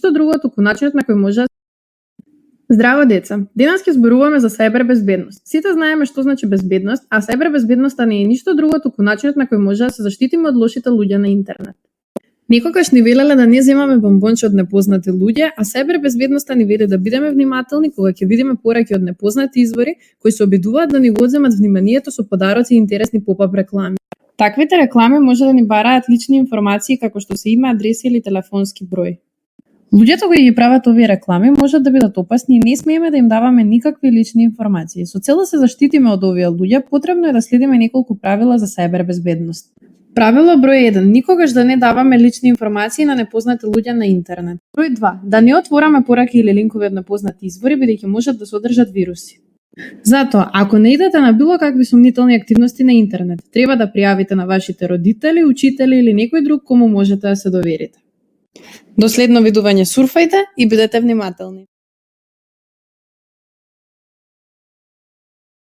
ништо друго туку начинот на кој може. Здраво деца, денес ќе зборуваме за сајбер безбедност. Сите знаеме што значи безбедност, а сајбер безбедноста не е ништо друго туку начинот на кој може да се заштитиме од лошите луѓе на интернет. Некогаш ни велеле да не земаме бомбонче од непознати луѓе, а сајбер безбедноста ни вели да бидеме внимателни кога ќе видиме пораки од непознати извори кои се обидуваат да ни го одземат вниманието со подароци и интересни поп-ап реклами. Таквите реклами може да ни бараат лични информации како што се име, адреси или телефонски број. Луѓето кои ги прават овие реклами можат да бидат опасни и не смееме да им даваме никакви лични информации. Со цел да се заштитиме од овие луѓе, потребно е да следиме неколку правила за сајбер безбедност. Правило број 1. Никогаш да не даваме лични информации на непознати луѓе на интернет. Број 2. Да не отвораме пораки или линкови од непознати извори, бидејќи можат да содржат вируси. Затоа, ако не идете на било какви сомнителни активности на интернет, треба да пријавите на вашите родители, учители или некој друг кому можете да се доверите. До следно видување, сурфајте и бидете внимателни.